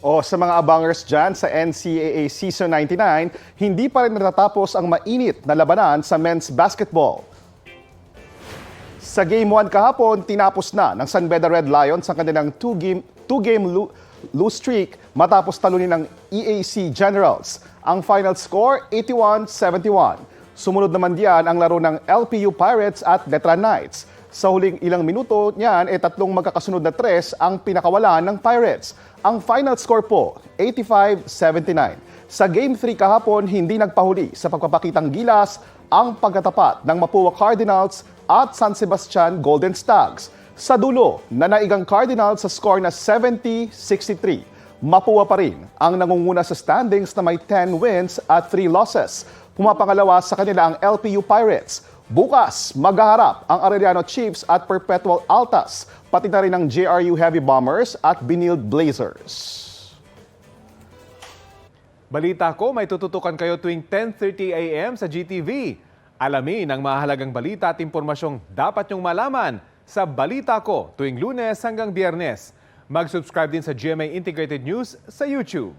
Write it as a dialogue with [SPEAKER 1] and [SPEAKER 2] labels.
[SPEAKER 1] O sa mga abangers dyan sa NCAA Season 99, hindi pa rin natatapos ang mainit na labanan sa men's basketball. Sa Game 1 kahapon, tinapos na ng San Beda Red Lions ang kanilang two-game lose streak matapos talunin ng EAC Generals. Ang final score, 81-71. Sumunod naman diyan ang laro ng LPU Pirates at Letran Knights. Sa huling ilang minuto niyan, tatlong magkakasunod na tres ang pinakawalan ng Pirates. Ang final score po, 85-79. Sa Game 3 kahapon, hindi nagpahuli sa pagpapakitang gilas ang pagkatapat ng Mapua Cardinals at San Sebastian Golden Stags. Sa dulo, nanaigang Cardinals sa score na 70-63. Mapua pa rin ang nangunguna sa standings na may 10 wins at 3 losses. Pumapangalawa sa kanila ang LPU Pirates. Bukas, maghaharap ang Arellano Chiefs at Perpetual Altas, pati na rin ang JRU Heavy Bombers at Benilde Blazers.
[SPEAKER 2] Balita ko, may tututukan kayo tuwing 10:30 a.m. sa GTV. Alamin ang mahalagang balita at impormasyong dapat nyong malaman sa Balita Ko tuwing Lunes hanggang Biyernes. Mag-subscribe din sa GMA Integrated News sa YouTube.